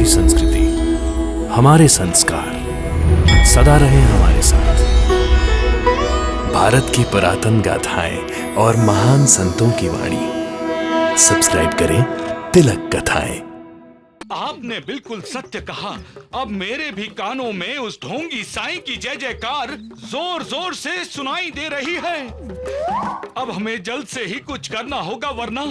हमारी संस्कृति, हमारे संस्कार सदा रहे हमारे साथ। भारत की पुरातन गाथाएं और महान संतों की वाणी। सब्सक्राइब करें तिलक कथाएं। आपने बिल्कुल सत्य कहा। अब मेरे भी कानों में उस ढोंगी साईं की जय जयकार जोर जोर से सुनाई दे रही है। अब हमें जल्द से ही कुछ करना होगा, वरना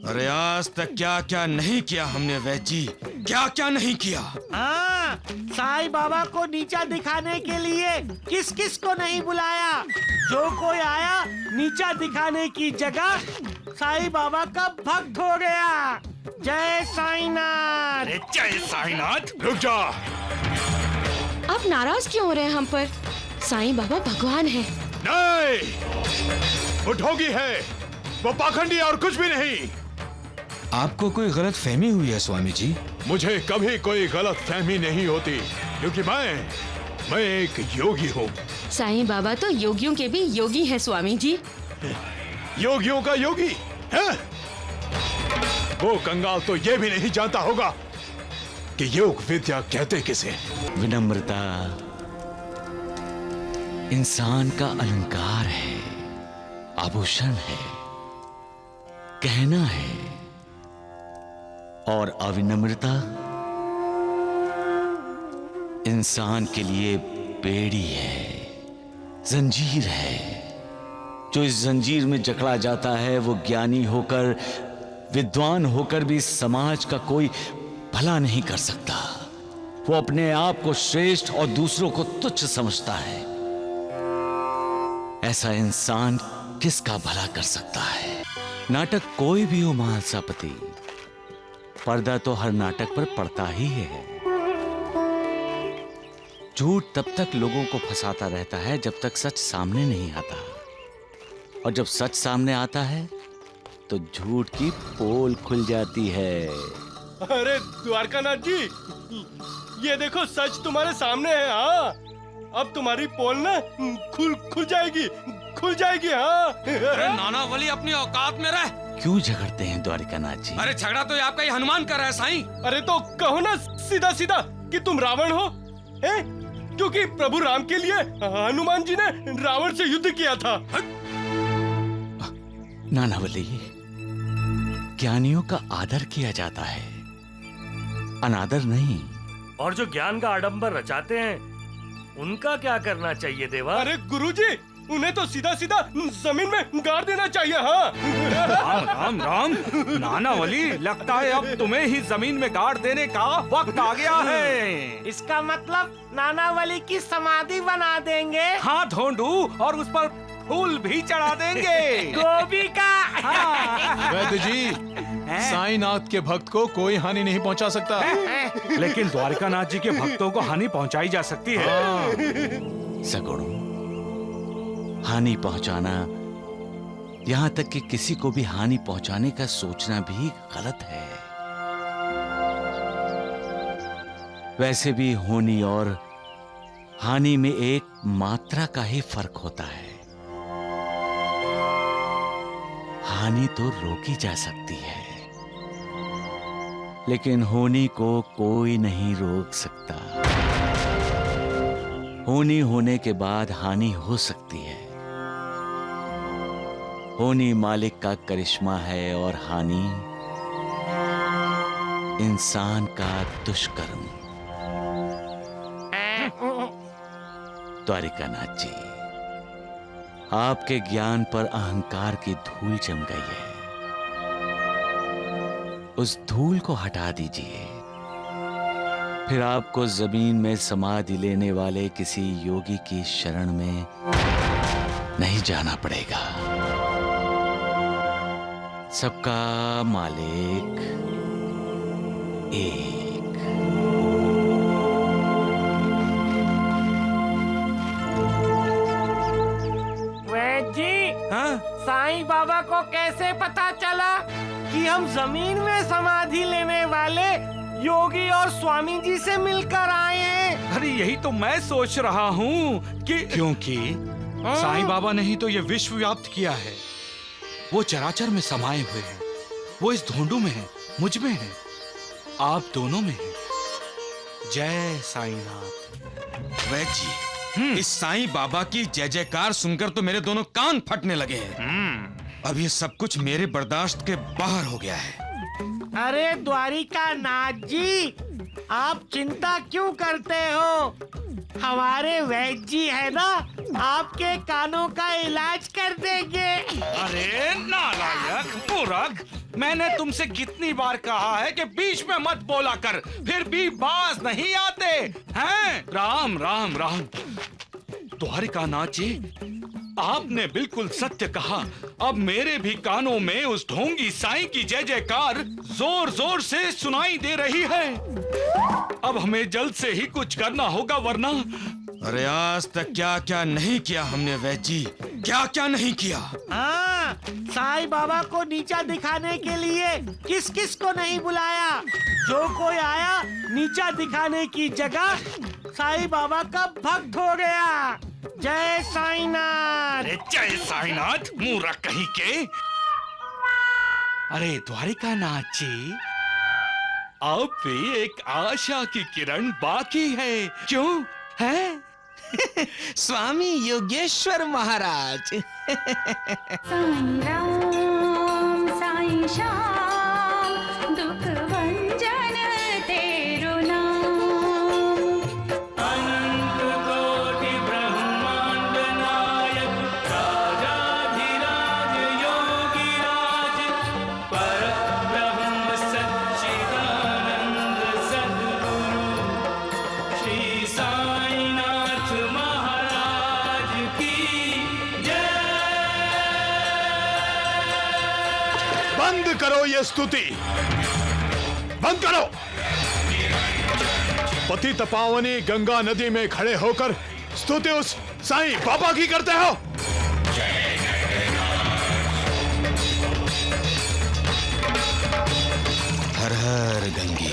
अरे आज तक क्या क्या नहीं किया हमने वैद्य जी, क्या क्या नहीं किया। हाँ, साईं बाबा को नीचा दिखाने के लिए किस किस को नहीं बुलाया। जो कोई आया नीचा दिखाने की जगह साईं बाबा का भक्त हो गया। जय साईनाथ। अरे जय साईनाथ। रुक जा। आप नाराज क्यों हो रहे हैं हम पर? साईं बाबा भगवान है। नहीं, वो ढोंगी है, वो पाखंडी और कुछ भी नहीं। आपको कोई गलत फहमी हुई है स्वामी जी? मुझे कभी कोई गलत फहमी नहीं होती, क्योंकि मैं एक योगी हूँ। साईं बाबा तो योगियों के भी योगी हैं स्वामी जी। योगियों का योगी है? वो कंगाल तो ये भी नहीं जानता होगा कि योग विद्या कहते किसे। विनम्रता इंसान का अलंकार है, आभूषण है, गहना है, और अविनम्रता इंसान के लिए बेड़ी है, जंजीर है। जो इस जंजीर में जकड़ा जाता है वो ज्ञानी होकर, विद्वान होकर भी समाज का कोई भला नहीं कर सकता। वो अपने आप को श्रेष्ठ और दूसरों को तुच्छ समझता है। ऐसा इंसान किसका भला कर सकता है? नाटक कोई भी हो महासापति, पर्दा तो हर नाटक पर पड़ता ही है। झूठ तब तक लोगों को फंसाता रहता है जब तक सच सामने नहीं आता, और जब सच सामने आता है तो झूठ की पोल खुल जाती है। अरे द्वारकानाथ जी, ये देखो सच तुम्हारे सामने है। हाँ, अब तुम्हारी पोल ना खुल जाएगी, खुल जाएगी। हाँ। अरे नाना वली अपनी औकात में रह। क्यों झगड़ते हैं द्वारिकानाथ जी? अरे झगड़ा तो आपका ही हनुमान कर रहा है साईं। अरे तो कहो ना सीधा सीधा कि तुम रावण हो, हैं? क्योंकि प्रभु राम के लिए हनुमान जी ने रावण से युद्ध किया था। नानावली, ज्ञानियों का आदर किया जाता है, अनादर नहीं। और जो ज्ञान का आडंबर रचाते हैं उनका क्या करना चाहिए देवा? अरे गुरुजी, उन्हें तो सीधा सीधा जमीन में गाड़ देना चाहिए। हाँ। राम राम राम। नाना वली, लगता है अब तुम्हें ही जमीन में गाड़ देने का वक्त आ गया है। इसका मतलब नानावली की समाधि बना देंगे। हाँ ढोंडू, और उस पर फूल भी चढ़ा देंगे। गोभी का। वैद्य जी, साईनाथ के भक्त को कोई हानि नहीं पहुंचा सकता। लेकिन द्वारिकानाथ जी के भक्तों को हानि पहुंचाई जा सकती है। सगुण, हानि पहुंचाना, यहां तक कि किसी को भी हानि पहुंचाने का सोचना भी गलत है। वैसे भी होनी और हानि में एक मात्रा का ही फर्क होता है। हानि तो रोकी जा सकती है, लेकिन होनी को कोई नहीं रोक सकता। होनी होने के बाद हानि हो सकती है। होनी मालिक का करिश्मा है और हानि इंसान का दुष्कर्म। द्वारिकानाथ जी, आपके ज्ञान पर अहंकार की धूल जम गई है। उस धूल को हटा दीजिए, फिर आपको जमीन में समाधि लेने वाले किसी योगी की शरण में नहीं जाना पड़ेगा। सबका मालिक एक। साईं बाबा को कैसे पता चला कि हम जमीन में समाधि लेने वाले योगी और स्वामी जी से मिलकर आए हैं? अरे यही तो मैं सोच रहा हूँ कि क्योंकि साईं बाबा ने ही तो ये विश्व व्याप्त किया है। वो चराचर में समाये हुए हैं। वो इस ढोंडू में है, मुझ में है, आप दोनों में है। जय साईनाथ। वैद जी, इस साईं बाबा की जय जयकार सुनकर तो मेरे दोनों कान फटने लगे हैं। अब ये सब कुछ मेरे बर्दाश्त के बाहर हो गया है। अरे द्वारिका नाथ जी, आप चिंता क्यों करते हो? हमारे वैद्य जी है ना, आपके कानों का इलाज कर देंगे। अरे नालायक मूर्ख, मैंने तुमसे कितनी बार कहा है कि बीच में मत बोला कर, फिर भी बाज नहीं आते हैं। राम राम राम। द्वारिका नाथ जी, आपने बिल्कुल सत्य कहा। अब मेरे भी कानों में उस ढोंगी साईं की जय जयकार जोर जोर से सुनाई दे रही है। अब हमें जल्द से ही कुछ करना होगा, वरना अरे आज तक क्या क्या नहीं किया हमने वैद जी, क्या क्या नहीं किया। हाँ, साईं बाबा को नीचा दिखाने के लिए किस किस को नहीं बुलाया। जो कोई आया नीचा दिखाने की जगह साईं बाबा का भक्त हो गया। जय साईनाथ। अरे जय साईनाथ मूर्ख कहीं के। अरे द्वारिका नाथ जी, अब भी एक आशा की किरण बाकी है, क्यों है? स्वामी योगेश्वर महाराज। साईं राम साईं श्याम, दुख भंजन तेरो नाम। अनंत कोटि ब्रह्मांड नायक, राजाधिराज योगीराज, परब्रह्म सच्चिदानंद सद्गुरु श्री साईनाथ महाराज की जय। बंद करो ये स्तुति, बंद करो। पतित पावनी गंगा नदी में खड़े होकर स्तुति उस साईं बाबा की करते हो। हर हर गंगे।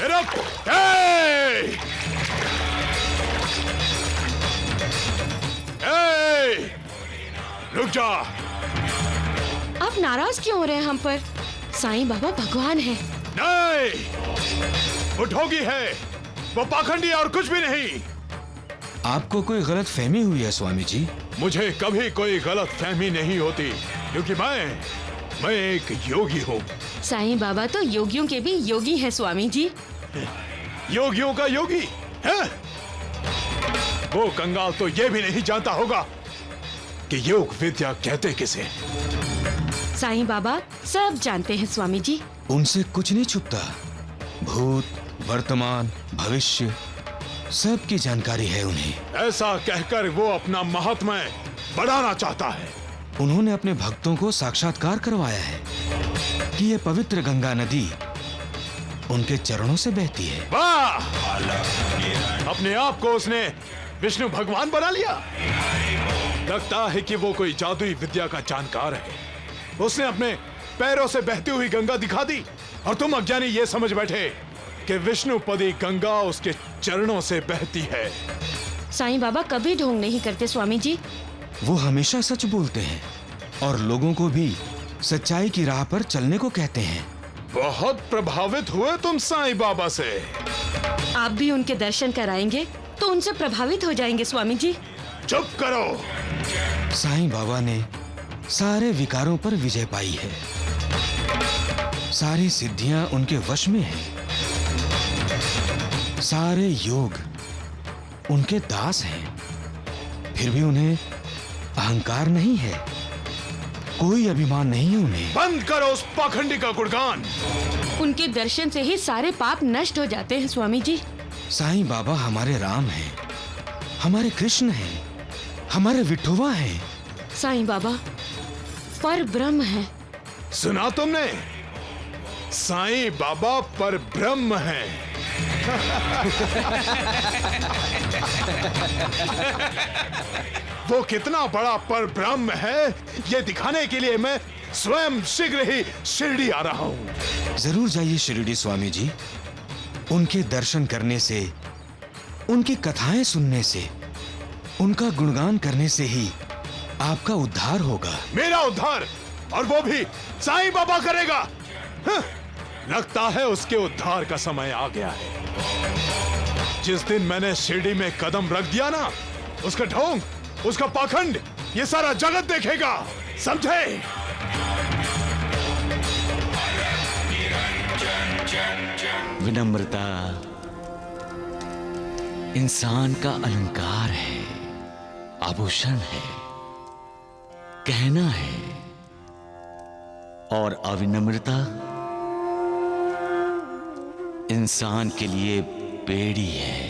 रुक, ए! ए! रुक जा। आप नाराज क्यों हो रहे हैं हम पर? साईं बाबा भगवान है। नहीं, वो ढोंगी है, वो पाखंडी और कुछ भी नहीं। आपको कोई गलत फहमी हुई है स्वामी जी? मुझे कभी कोई गलत फहमी नहीं होती, क्योंकि मैं एक योगी हूँ। साईं बाबा तो योगियों के भी योगी हैं स्वामी जी। योगियों का योगी है? वो कंगाल तो ये भी नहीं जानता होगा कि योग विद्या कहते किसे। साईं बाबा सब जानते हैं स्वामी जी। उनसे कुछ नहीं छुपता। भूत, वर्तमान, भविष्य सब की जानकारी है उन्हें। ऐसा कहकर वो अपना महात्म्य बढ़ाना चाहता है। उन्होंने अपने भक्तों को साक्षात्कार करवाया है कि ये पवित्र गंगा नदी उनके चरणों से बहती है। वाह! अपने आप को उसने विष्णु भगवान बना लिया। लगता है कि वो कोई जादुई विद्या का जानकार है। उसने अपने पैरों से बहती हुई गंगा दिखा दी, और तुम अज्ञानी ये समझ बैठे कि विष्णुपदी गंगा उसके चरणों से बहती है। साईं बाबा कभी ढोंग नहीं करते स्वामी जी। वो हमेशा सच बोलते हैं और लोगों को भी सच्चाई की राह पर चलने को कहते हैं। बहुत प्रभावित हुए तुम साईं बाबा से। आप भी उनके दर्शन कराएंगे तो उनसे प्रभावित हो जाएंगे स्वामी जी। चुप करो। साईं बाबा ने सारे विकारों पर विजय पाई है। सारी सिद्धियां उनके वश में हैं। सारे योग उनके दास हैं। फिर भी उन्हें अहंकार नहीं है, कोई अभिमान नहीं है उन्हें। बंद करो उस पाखंडी का गुणगान। उनके दर्शन से ही सारे पाप नष्ट हो जाते हैं स्वामी जी। साईं बाबा हमारे राम हैं, हमारे कृष्ण हैं, हमारे विठोबा हैं। साईं बाबा पर ब्रह्म है। सुना तुमने? साईं बाबा पर ब्रह्म है। वो कितना बड़ा पर ब्रह्म है, ये दिखाने के लिए मैं स्वयं शीघ्र ही शिरडी आ रहा हूँ। जरूर जाइए शिरडी स्वामी जी। उनके दर्शन करने से, उनकी कथाएं सुनने से, उनका गुणगान करने से ही आपका उद्धार होगा। मेरा उद्धार और वो भी साईं बाबा करेगा। लगता है उसके उद्धार का समय आ गया है। जिस दिन मैंने शिरडी में कदम रख दिया ना, उसका ढोंग, उसका पाखंड ये सारा जगत देखेगा, समझे? विनम्रता इंसान का अलंकार है, आभूषण है, कहना है। और अविनम्रता इंसान के लिए बेड़ी है,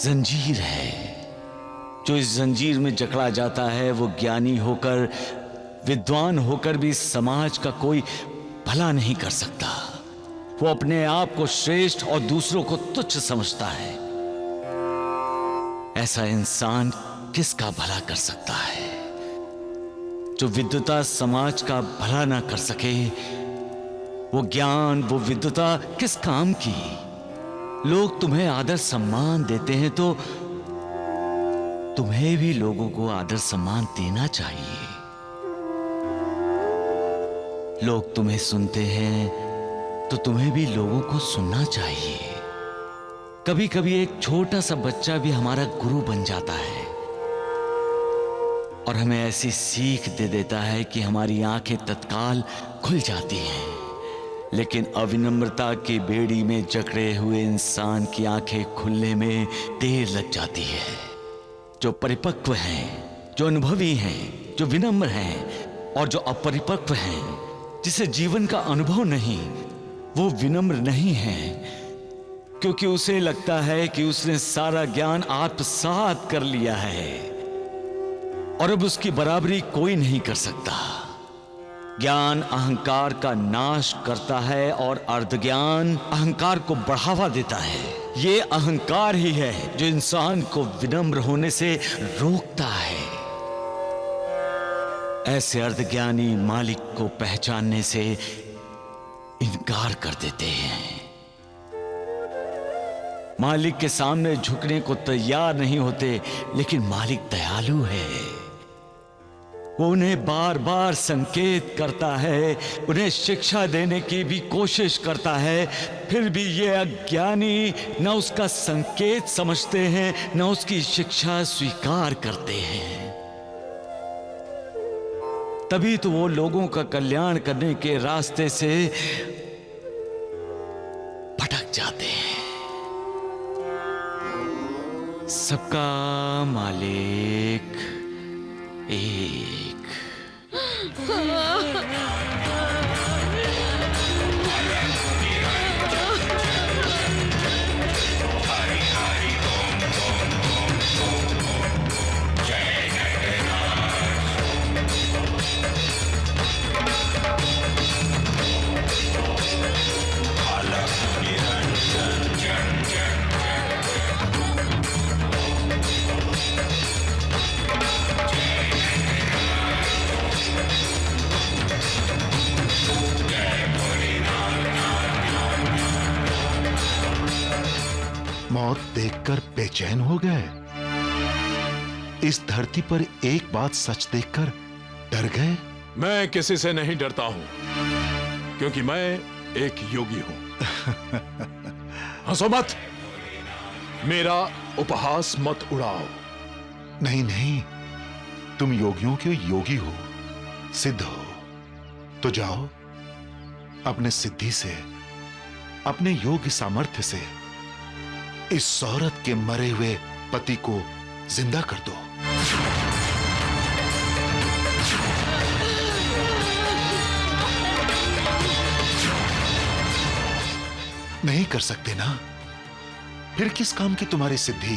जंजीर है। जो इस जंजीर में जकड़ा जाता है वो ज्ञानी होकर, विद्वान होकर भी समाज का कोई भला नहीं कर सकता। वो अपने आप को श्रेष्ठ और दूसरों को तुच्छ समझता है। ऐसा इंसान किसका भला कर सकता है? जो विद्वता समाज का भला ना कर सके, वो ज्ञान, वो विद्वता किस काम की? लोग तुम्हें आदर सम्मान देते हैं तो तुम्हें भी लोगों को आदर सम्मान देना चाहिए। लोग तुम्हें सुनते हैं तो तुम्हें भी लोगों को सुनना चाहिए। कभी कभी एक छोटा सा बच्चा भी हमारा गुरु बन जाता है और हमें ऐसी सीख दे देता है कि हमारी आंखें तत्काल खुल जाती हैं। लेकिन अविनम्रता की बेड़ी में जकड़े हुए इंसान की आंखें खुलने में देर लग जाती है। जो परिपक्व हैं, जो अनुभवी हैं, जो विनम्र हैं, और जो अपरिपक्व हैं, जिसे जीवन का अनुभव नहीं, वो विनम्र नहीं है, क्योंकि उसे लगता है कि उसने सारा ज्ञान आत्मसात कर लिया है और अब उसकी बराबरी कोई नहीं कर सकता। ज्ञान अहंकार का नाश करता है और अर्धज्ञान अहंकार को बढ़ावा देता है। ये अहंकार ही है जो इंसान को विनम्र होने से रोकता है। ऐसे अर्धज्ञानी मालिक को पहचानने से इनकार कर देते हैं, मालिक के सामने झुकने को तैयार नहीं होते। लेकिन मालिक दयालु है, वो उन्हें बार बार संकेत करता है, उन्हें शिक्षा देने की भी कोशिश करता है। फिर भी ये अज्ञानी न उसका संकेत समझते हैं, न उसकी शिक्षा स्वीकार करते हैं। तभी तो वो लोगों का कल्याण करने के रास्ते से भटक जाते हैं। सबका मालिक एक। मौत देखकर बेचैन हो गए? इस धरती पर एक बात सच देखकर डर गए? मैं किसी से नहीं डरता हूं, क्योंकि मैं एक योगी हूं। हंसो मत, मेरा उपहास मत उड़ाओ। नहीं नहीं, तुम योगियों के योगी हो, सिद्ध हो। तो जाओ, अपने सिद्धि से, अपने योग्य सामर्थ्य से इस औरत के मरे हुए पति को जिंदा कर दो। नहीं कर सकते ना? फिर किस काम की तुम्हारी सिद्धि?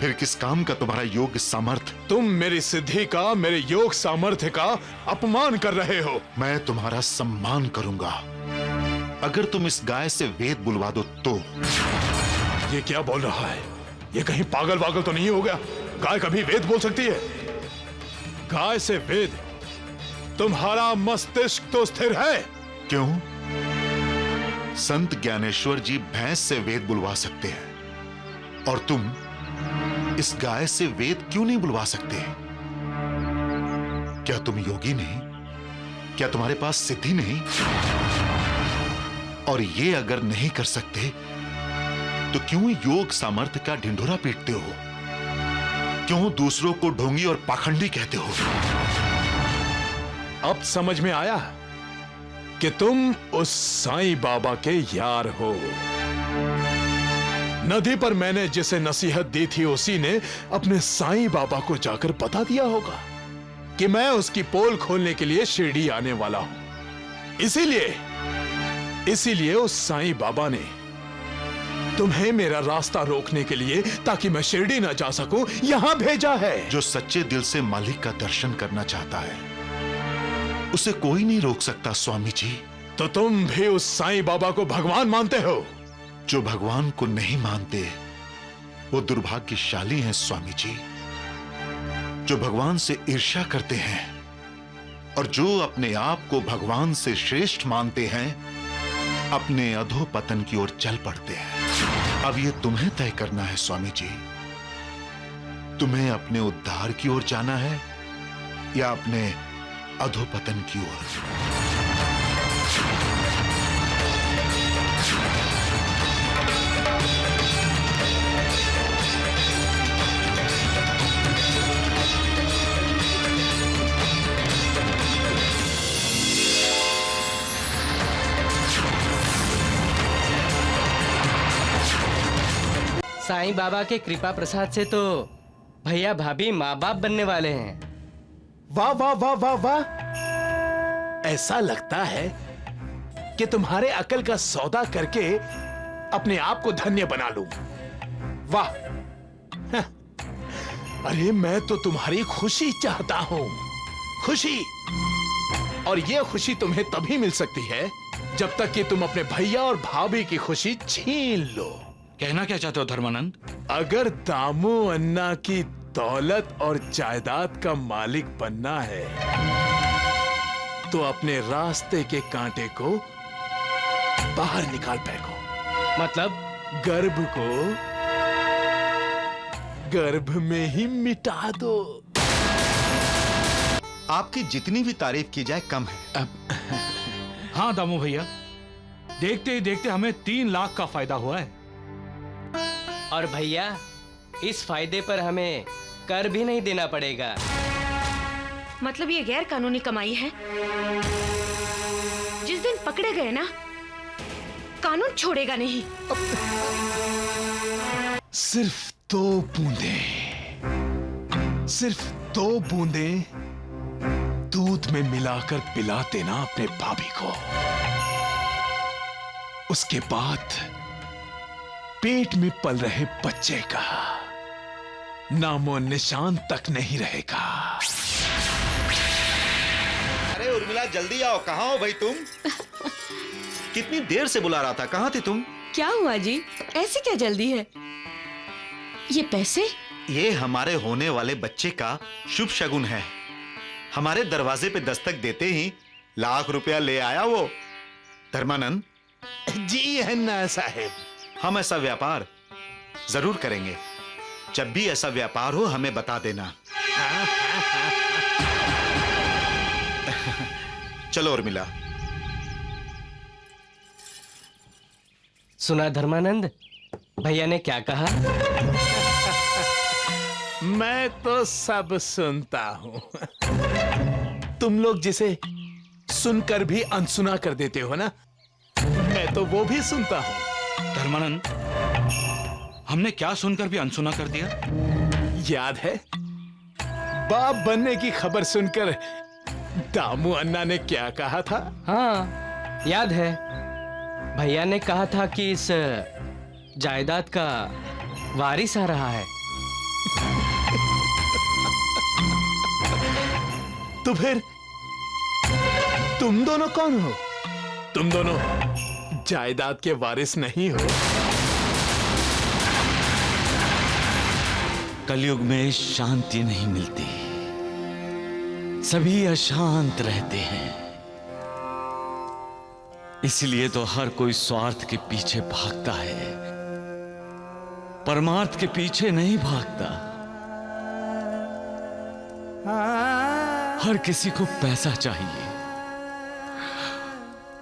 फिर किस काम का तुम्हारा योग सामर्थ्य? तुम मेरी सिद्धि का, मेरे योग सामर्थ्य का अपमान कर रहे हो। मैं तुम्हारा सम्मान करूंगा अगर तुम इस गाय से वेद बुलवा दो तो। ये क्या बोल रहा है? ये कहीं पागल वागल तो नहीं हो गया? गाय कभी वेद बोल सकती है? गाय से वेद? तुम्हारा मस्तिष्क तो स्थिर है। क्यों? संत ज्ञानेश्वर जी भैंस से वेद बुलवा सकते हैं और तुम इस गाय से वेद क्यों नहीं बुलवा सकते? क्या तुम योगी नहीं? क्या तुम्हारे पास सिद्धि नहीं? और ये अगर नहीं कर सकते तो क्यों योग सामर्थ्य का ढिंढोरा पीटते हो? क्यों दूसरों को ढोंगी और पाखंडी कहते हो? अब समझ में आया कि तुम उस साईं बाबा के यार हो। नदी पर मैंने जिसे नसीहत दी थी उसी ने अपने साईं बाबा को जाकर बता दिया होगा कि मैं उसकी पोल खोलने के लिए शिरडी आने वाला हूं। इसीलिए उस साईं बाबा ने तुम्हें मेरा रास्ता रोकने के लिए, ताकि मैं शिरडी ना जा सकूं, यहां भेजा है। जो सच्चे दिल से मालिक का दर्शन करना चाहता है उसे कोई नहीं रोक सकता स्वामी जी। तो तुम भी उस साईं बाबा को भगवान मानते हो? जो भगवान को नहीं मानते वो दुर्भाग्यशाली हैं स्वामी जी। जो भगवान से ईर्ष्या करते हैं और जो अपने आप को भगवान से श्रेष्ठ मानते हैं अपने अधोपतन की ओर चल पड़ते हैं। अब ये तुम्हें तय करना है स्वामी जी, तुम्हें अपने उद्धार की ओर जाना है या अपने अधोपतन की ओर। साईं बाबा के कृपा प्रसाद से तो भैया भाभी माँ बाप बनने वाले हैं। वाह वाह वाह वाह वाह! ऐसा लगता है कि तुम्हारे अकल का सौदा करके अपने आप को धन्य बना लूं। वाह! अरे मैं तो तुम्हारी खुशी चाहता हूं, खुशी। और यह खुशी तुम्हें तभी मिल सकती है जब तक कि तुम अपने भैया और भाभी की खुशी छीन लो। कहना क्या चाहते हो धर्मानंद? अगर दामू अन्ना की दौलत और जायदाद का मालिक बनना है तो अपने रास्ते के कांटे को बाहर निकाल फेंको। मतलब गर्भ को गर्भ में ही मिटा दो। आपकी जितनी भी तारीफ की जाए कम है। हाँ दामू भैया, देखते ही देखते हमें 3 लाख का फायदा हुआ है। और भैया इस फायदे पर हमें कर भी नहीं देना पड़ेगा। मतलब ये गैर कानूनी कमाई है। जिस दिन पकड़े गए ना, कानून छोड़ेगा नहीं। सिर्फ 2 बूंदे, सिर्फ 2 बूंदे दूध में मिलाकर पिला देना अपने भाभी को। उसके बाद पेट में पल रहे बच्चे का नामो निशान तक नहीं रहेगा। अरे उर्मिला जल्दी आओ। कहाँ हो भाई तुम? कितनी देर से बुला रहा था, कहाँ थी तुम? क्या हुआ जी, ऐसी क्या जल्दी है? ये पैसे? ये हमारे होने वाले बच्चे का शुभ शगुन है। हमारे दरवाजे पे दस्तक देते ही लाख रुपया ले आया वो। धर्मानंद जी अन्ना साहेब, हम ऐसा व्यापार जरूर करेंगे। जब भी ऐसा व्यापार हो हमें बता देना। चलो उर्मिला। सुना धर्मानंद, भैया ने क्या कहा? मैं तो सब सुनता हूं। तुम लोग जिसे सुनकर भी अनसुना कर देते हो ना, मैं तो वो भी सुनता हूं। धर्मानंद, हमने क्या सुनकर भी अनसुना कर दिया? याद है बाप बनने की खबर सुनकर दामू अन्ना ने क्या कहा था? हाँ याद है, भैया ने कहा था कि इस जायदाद का वारिस आ रहा है। तो फिर तुम दोनों कौन हो? तुम दोनों जायदाद के वारिस नहीं हो। कलयुग में शांति नहीं मिलती, सभी अशांत रहते हैं। इसलिए तो हर कोई स्वार्थ के पीछे भागता है, परमार्थ के पीछे नहीं भागता। हर किसी को पैसा चाहिए,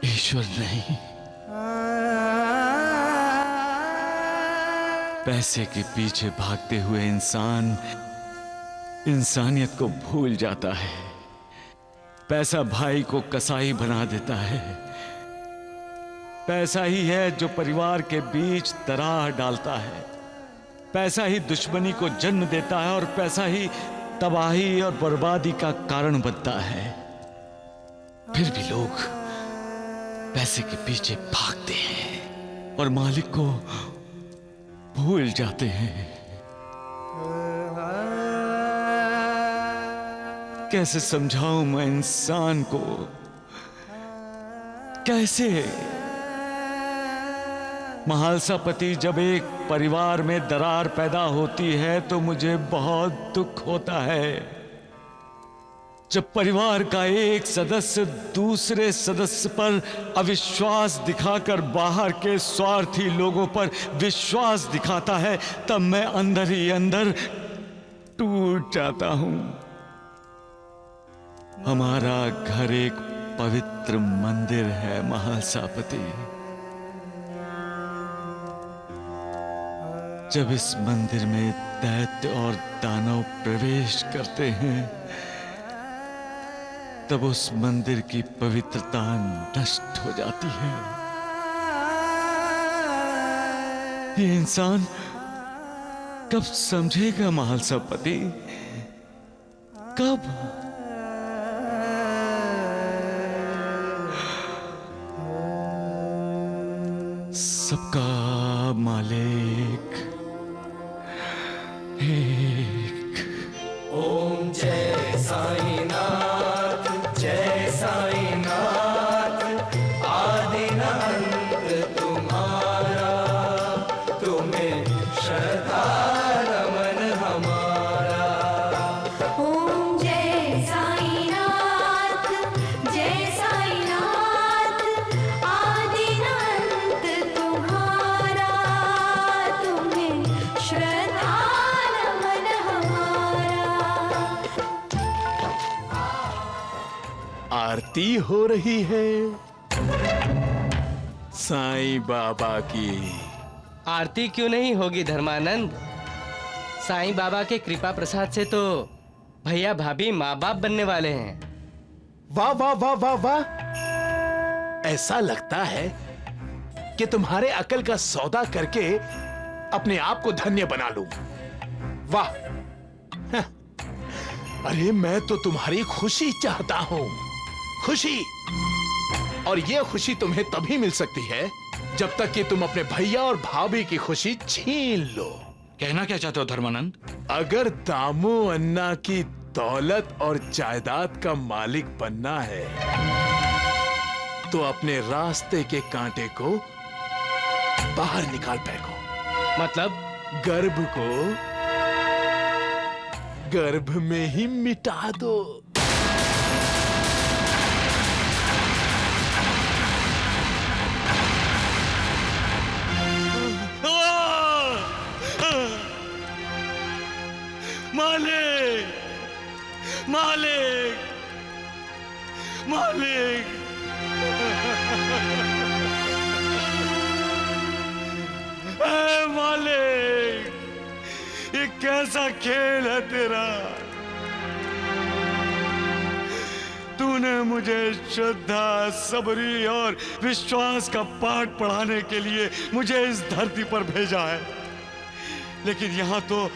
ईश्वर नहीं। पैसे के पीछे भागते हुए इंसान इंसानियत को भूल जाता है। पैसा भाई को कसाई बना देता है। पैसा ही है जो परिवार के बीच दरार डालता है। पैसा ही दुश्मनी को जन्म देता है और पैसा ही तबाही और बर्बादी का कारण बनता है। फिर भी लोग पैसे के पीछे भागते हैं और मालिक को भूल जाते हैं। कैसे समझाऊं मैं इंसान को? कैसे? महालसापति, जब एक परिवार में दरार पैदा होती है तो मुझे बहुत दुख होता है। जब परिवार का एक सदस्य दूसरे सदस्य पर अविश्वास दिखाकर बाहर के स्वार्थी लोगों पर विश्वास दिखाता है, तब मैं अंदर ही अंदर टूट जाता हूं। हमारा घर एक पवित्र मंदिर है महालसापति। जब इस मंदिर में दैत्य और दानव प्रवेश करते हैं, तब उस मंदिर की पवित्रता नष्ट हो जाती है। ये इंसान कब समझेगा महालसापति? कब? सबका मालिक एक। ओम जय साईनाथ, जय साईनाथ। आदिनाथ तुम्हारा, तुम्हें श्रद्धा नमन हमारा। ओम जय साईनाथ, जय साईनाथ। आदिनाथ तुम्हारा, तुम्हें श्रद्धा नमन हमारा। आरती हो रही है साईं बाबा की। आरती क्यों नहीं होगी धर्मानंद? साईं बाबा के कृपा प्रसाद से तो भैया भाभी माँ बाप बनने वाले हैं। वाह वाह वाह वाह वाह! ऐसा लगता है कि तुम्हारे अकल का सौदा करके अपने आप को धन्य बना लूं। वाह! हं। अरे मैं तो तुम्हारी खुशी चाहता हूं, खुशी। और ये खुशी तुम्हें तभी मिल सकती है जब तक कि तुम अपने भैया और भाभी की खुशी छीन लो। कहना क्या चाहते हो धर्मानंद? अगर दामू अन्ना की दौलत और जायदाद का मालिक बनना है तो अपने रास्ते के कांटे को बाहर निकाल फेंको। मतलब? गर्भ को गर्भ में ही मिटा दो। मालिक, मालिक, मालिक। ऐ मालिक, ये कैसा खेल है तेरा? तूने मुझे श्रद्धा, सबरी और विश्वास का पाठ पढ़ाने के लिए मुझे इस धरती पर भेजा है, लेकिन यहाँ तो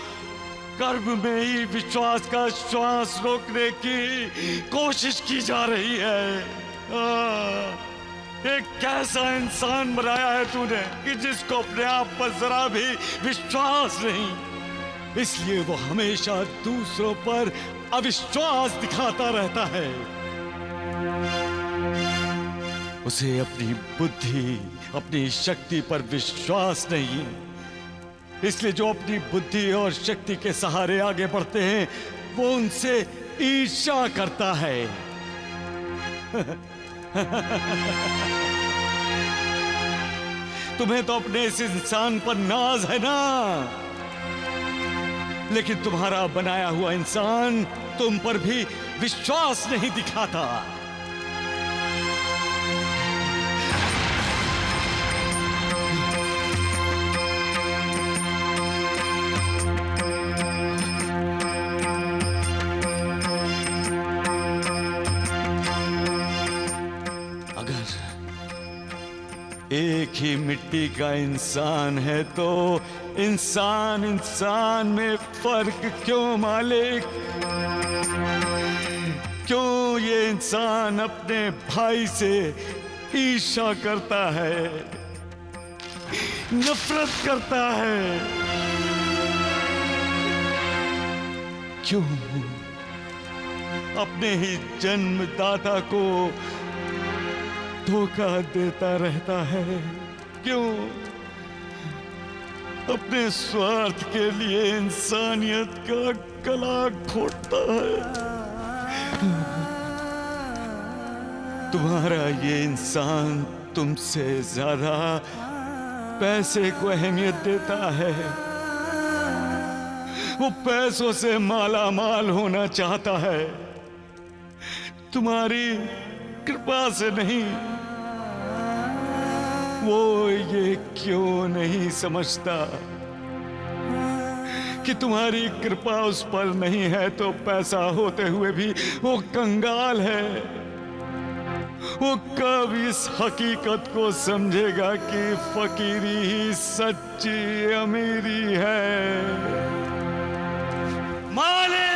गर्भ में ही विश्वास का श्वास रोकने की कोशिश की जा रही है। एक कैसा इंसान बनाया है तूने कि जिसको अपने आप पर जरा भी विश्वास नहीं, इसलिए वो हमेशा दूसरों पर अविश्वास दिखाता रहता है। उसे अपनी बुद्धि, अपनी शक्ति पर विश्वास नहीं, इसलिए जो अपनी बुद्धि और शक्ति के सहारे आगे बढ़ते हैं वो उनसे ईर्ष्या करता है। तुम्हें तो अपने इस इंसान पर नाज है ना, लेकिन तुम्हारा बनाया हुआ इंसान तुम पर भी विश्वास नहीं दिखाता। ही मिट्टी का इंसान है तो इंसान इंसान में फर्क क्यों मालिक? क्यों ये इंसान अपने भाई से ईर्ष्या करता है, नफरत करता है? क्यों अपने ही जन्मदाता को धोखा देता रहता है? क्यों अपने स्वार्थ के लिए इंसानियत का गला घोटता है? तुम्हारा ये इंसान तुमसे ज्यादा पैसे को अहमियत देता है। वो पैसों से माला माल होना चाहता है, तुम्हारी कृपा से नहीं। वो ये क्यों नहीं समझता कि तुम्हारी कृपा उस पर नहीं है तो पैसा होते हुए भी वो कंगाल है। वो कब इस हकीकत को समझेगा कि फकीरी ही सच्ची अमीरी है? मालिक!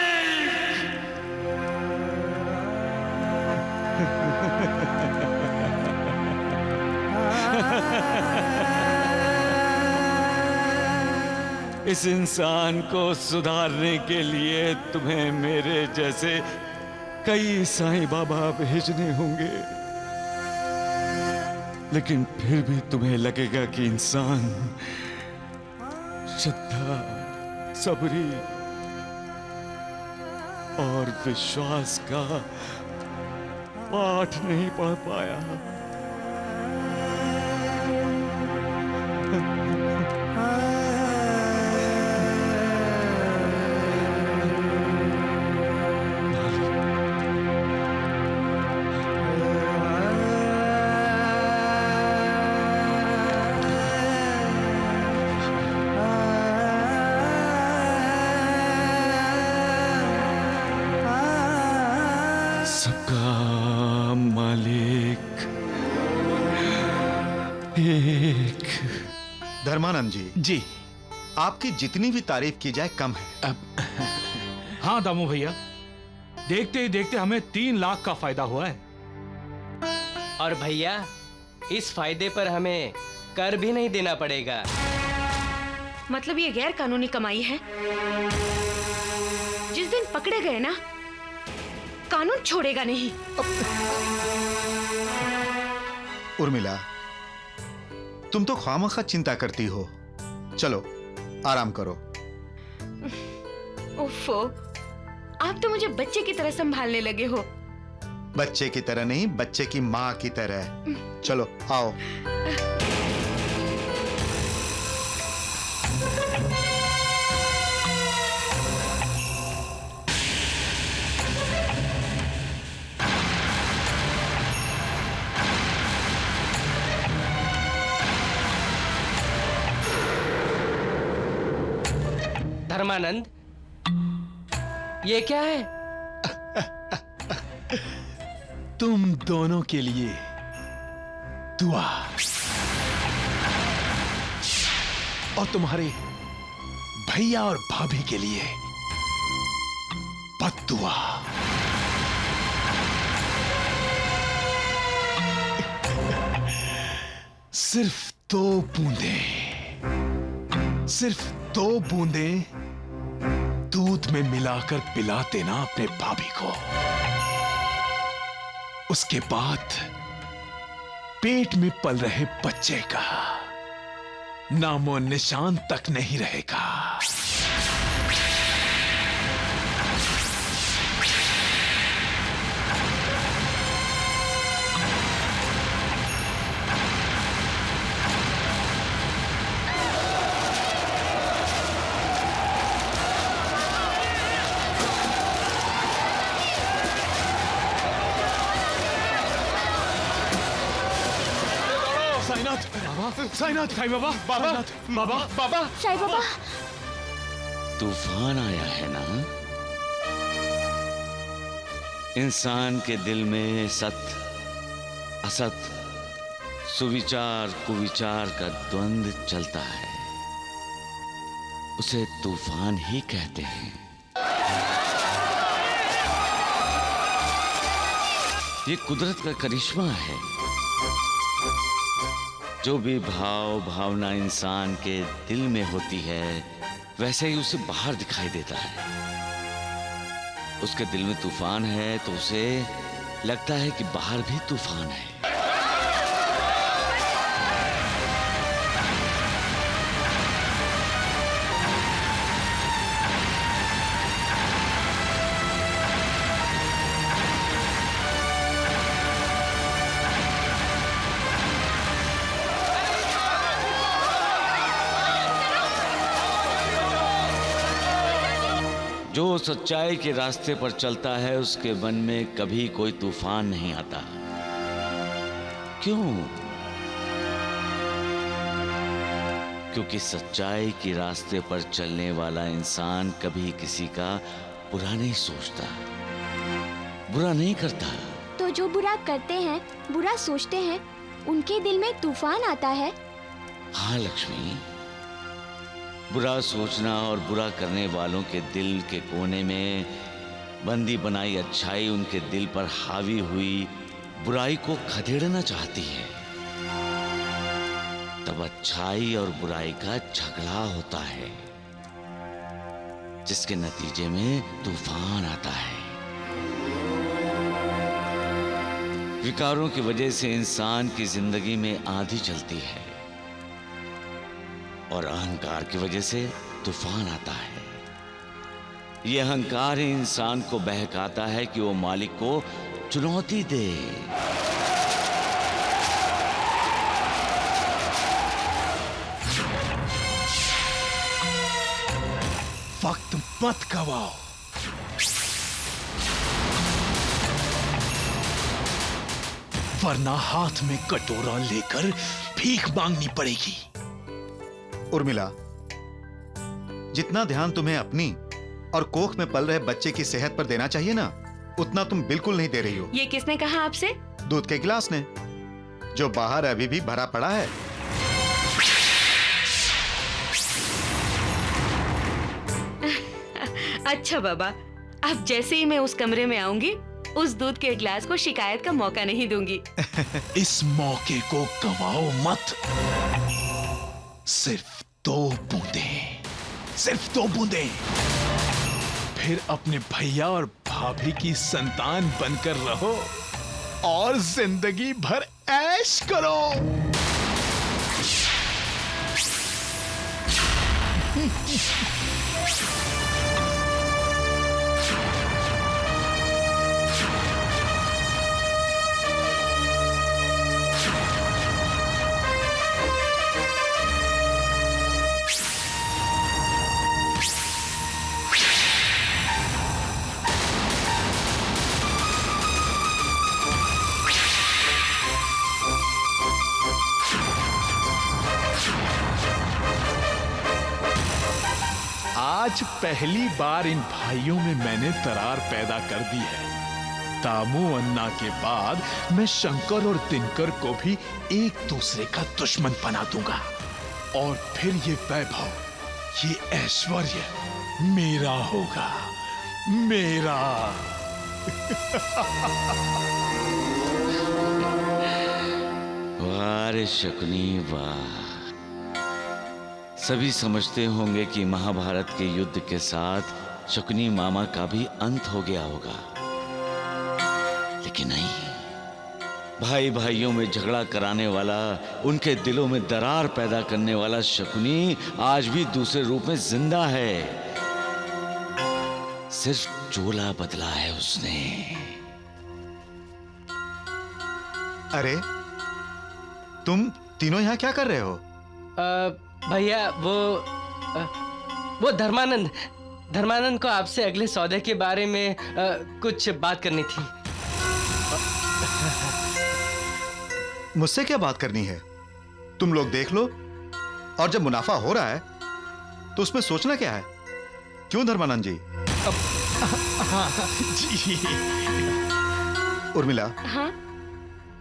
इस इंसान को सुधारने के लिए तुम्हें मेरे जैसे कई साईं बाबा भेजने होंगे, लेकिन फिर भी तुम्हें लगेगा कि इंसान श्रद्धा, सबरी और विश्वास का पाठ नहीं पढ़ पाया। सबका मालिक एक। धर्मानंद जी, जी आपकी जितनी भी तारीफ की जाए कम है। हाँ दामू भैया, देखते ही देखते हमें 3 लाख का फायदा हुआ है। और भैया इस फायदे पर हमें कर भी नहीं देना पड़ेगा। मतलब ये गैर कानूनी कमाई है। जिस दिन पकड़े गए ना, कानून छोड़ेगा नहीं। उर्मिला, तुम तो खामखा चिंता करती हो। चलो आराम करो। ओफो, आप तो मुझे बच्चे की तरह संभालने लगे हो। बच्चे की तरह नहीं, बच्चे की माँ की तरह। चलो आओ। धर्मानंद, ये क्या है? तुम दोनों के लिए दुआ और तुम्हारे भैया और भाभी के लिए बद्दुआ। सिर्फ 2 बूंदें, सिर्फ 2 बूंदें दूध में मिलाकर पिला देना अपने भाभी को। उसके बाद पेट में पल रहे बच्चे का नामो निशान तक नहीं रहेगा। साईनाथ, साईं बाबा, बाबा, बाबा, बाबा, साईं बाबा। तूफान आया है ना? इंसान के दिल में सत, असत, सुविचार कुविचार का द्वंद्व चलता है, उसे तूफान ही कहते हैं। ये कुदरत का करिश्मा है। जो भी भाव भावना इंसान के दिल में होती है, वैसे ही उसे बाहर दिखाई देता है। उसके दिल में तूफान है तो उसे लगता है कि बाहर भी तूफान है। जो सच्चाई के रास्ते पर चलता है उसके मन में कभी कोई तूफान नहीं आता। क्यों? क्योंकि सच्चाई के रास्ते पर चलने वाला इंसान कभी किसी का बुरा नहीं सोचता, बुरा नहीं करता। तो जो बुरा करते हैं, बुरा सोचते हैं, उनके दिल में तूफान आता है। हाँ लक्ष्मी, बुरा सोचना और बुरा करने वालों के दिल के कोने में बंदी बनाई अच्छाई उनके दिल पर हावी हुई बुराई को खदेड़ना चाहती है। तब अच्छाई और बुराई का झगड़ा होता है, जिसके नतीजे में तूफान आता है। विकारों की वजह से इंसान की जिंदगी में आंधी चलती है और अहंकार की वजह से तूफान आता है। यह अहंकार ही इंसान को बहकाता है कि वो मालिक को चुनौती दे। वक्त मत गवाओ। वरना हाथ में कटोरा लेकर भीख मांगनी पड़ेगी। उर्मिला, जितना ध्यान तुम्हें अपनी और कोख में पल रहे बच्चे की सेहत पर देना चाहिए ना, उतना तुम बिल्कुल नहीं दे रही हो। ये किसने कहा आपसे? दूध के गिलास ने, जो बाहर अभी भी भरा पड़ा है। अच्छा बाबा, अब जैसे ही मैं उस कमरे में आऊंगी, उस दूध के गिलास को शिकायत का मौका नहीं दूंगी। इस मौके को गवाओ मत। सिर्फ 2 बूंदें, सिर्फ 2 बूंदें। फिर अपने भैया और भाभी की संतान बनकर रहो और जिंदगी भर ऐश करो। आज पहली बार इन भाइयों में मैंने दरार पैदा कर दी है। दामू अन्ना के बाद मैं शंकर और दिनकर को भी एक दूसरे का दुश्मन बना दूंगा और फिर ये वैभव, ये ऐश्वर्य मेरा होगा, मेरा। वाह रे शकुनी वाह। सभी समझते होंगे कि महाभारत के युद्ध के साथ शकुनी मामा का भी अंत हो गया होगा, लेकिन नहीं। भाई भाइयों में झगड़ा कराने वाला, उनके दिलों में दरार पैदा करने वाला शकुनी आज भी दूसरे रूप में जिंदा है। सिर्फ चोला बदला है उसने। अरे तुम तीनों यहाँ क्या कर रहे हो? भैया वो धर्मानंद को आपसे अगले सौदे के बारे में कुछ बात करनी थी। मुझसे क्या बात करनी है? तुम लोग देख लो, और जब मुनाफा हो रहा है तो उसमें सोचना क्या है? क्यों धर्मानंद जी? जी। उर्मिला, हाँ?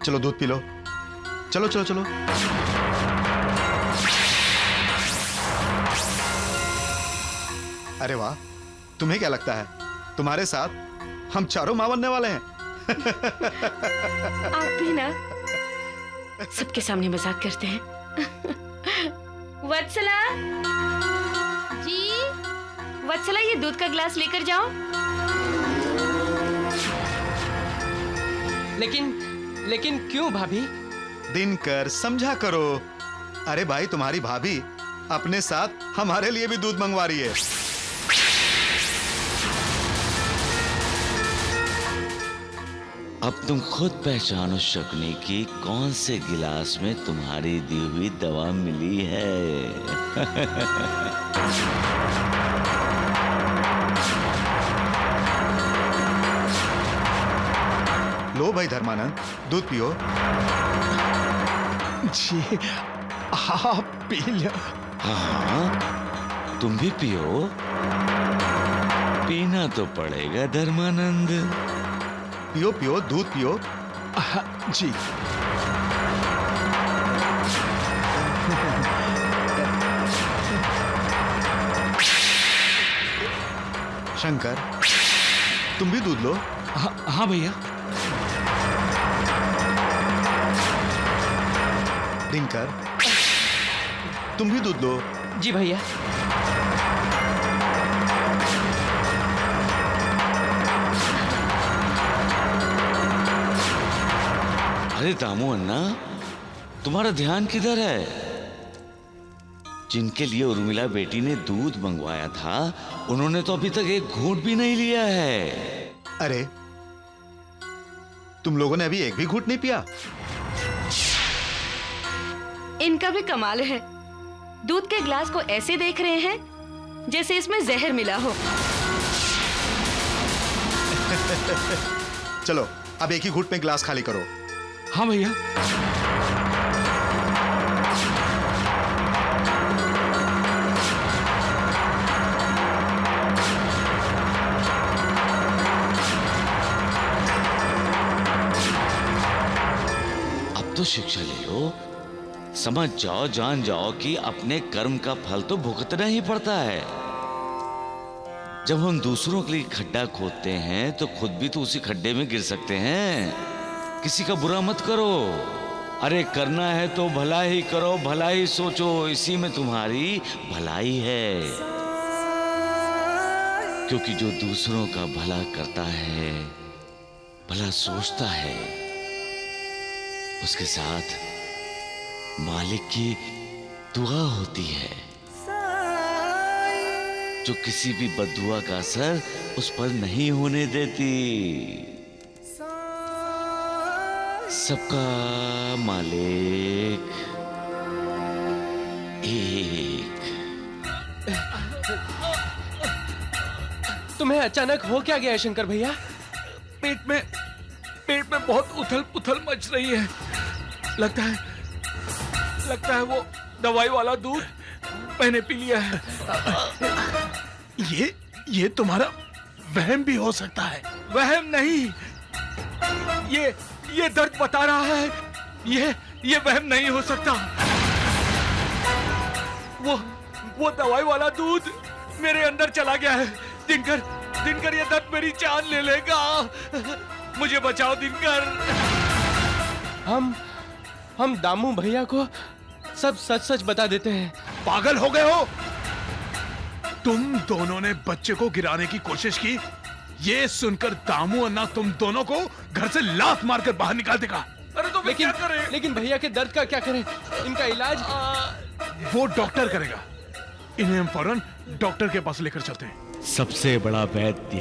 चलो दूध पी लो। चलो चलो चलो। अरे वाह, तुम्हें क्या लगता है तुम्हारे साथ हम चारों मां बनने वाले हैं? आप भी ना सबके सामने मजाक करते हैं। वत्सला जी वत्सला, ये दूध का गिलास लेकर जाओ। लेकिन क्यों भाभी? दिनकर, समझा करो। अरे भाई, तुम्हारी भाभी अपने साथ हमारे लिए भी दूध मंगवा रही है। अब तुम खुद पहचानो शकुनी कि कौन से गिलास में तुम्हारी दी हुई दवा मिली है। लो भाई धर्मानंद, दूध पियो। जी आप पी लो। हाँ, तुम भी पियो। पीना तो पड़ेगा धर्मानंद। पियो पियो, दूध पियो। जी। शंकर, तुम भी दूध लो। हाँ भैया। दिनकर, तुम भी दूध लो। जी भैया। अरे दामू अन्ना, तुम्हारा ध्यान किधर है? जिनके लिए उर्मिला बेटी ने दूध मंगवाया था, उन्होंने तो अभी तक एक घूंट भी नहीं लिया है। अरे, तुम लोगों ने अभी एक भी घूंट नहीं पिया? इनका भी कमाल है, दूध के गिलास को ऐसे देख रहे हैं जैसे इसमें जहर मिला हो। चलो, अब एक ही घूंट में गिलास खाली करो। हाँ भैया। अब तो शिक्षा ले लो, समझ जाओ, जान जाओ कि अपने कर्म का फल तो भुगतना ही पड़ता है। जब हम दूसरों के लिए खड्डा खोदते हैं तो खुद भी तो उसी खड्डे में गिर सकते हैं। किसी का बुरा मत करो। अरे करना है तो भला ही करो, भला ही सोचो, इसी में तुम्हारी भलाई है। क्योंकि जो दूसरों का भला करता है, भला सोचता है, उसके साथ मालिक की दुआ होती है, जो किसी भी बद्दुआ का असर उस पर नहीं होने देती। सबका मालिक एक। तुम्हें अचानक हो क्या गया शंकर भैया? पेट में बहुत उथल पुथल मच रही है। लगता है वो दवाई वाला दूध मैंने पी लिया है। ये तुम्हारा वहम भी हो सकता है। वहम नहीं, ये दर्द बता रहा है। ये वहम नहीं हो सकता। वो दवाई वाला दूध मेरे अंदर चला गया है। दिनकर, ये दर्द मेरी जान ले लेगा। मुझे बचाओ दिनकर। हम दामू भैया को सब सच बता देते हैं। पागल हो गए हो? तुम दोनों ने बच्चे को गिराने की कोशिश की। ये सुनकर दामू अन्ना तुम दोनों को घर से लात मारकर बाहर निकाल देगा। अरे तो क्या करें? लेकिन भैया के दर्द का क्या करें? इनका इलाज वो डॉक्टर करेगा। इन्हें हम फौरन डॉक्टर के पास लेकर चलते हैं। सबसे बड़ा वैद्य,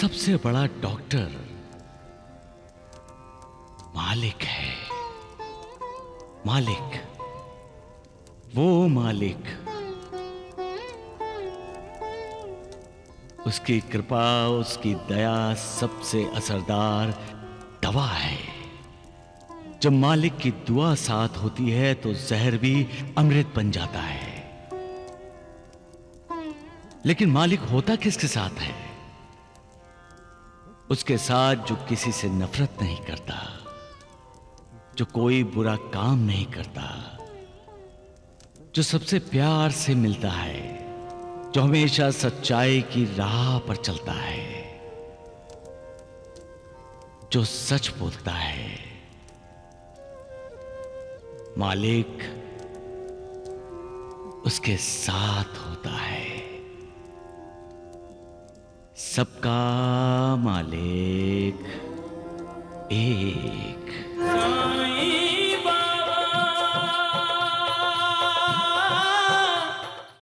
सबसे बड़ा डॉक्टर मालिक है। मालिक, वो मालिक, उसकी कृपा, उसकी दया सबसे असरदार दवा है। जब मालिक की दुआ साथ होती है तो जहर भी अमृत बन जाता है। लेकिन मालिक होता किसके साथ है? उसके साथ जो किसी से नफरत नहीं करता, जो कोई बुरा काम नहीं करता, जो सबसे प्यार से मिलता है, जो हमेशा सच्चाई की राह पर चलता है, जो सच बोलता है। मालिक उसके साथ होता है। सबका मालिक एक।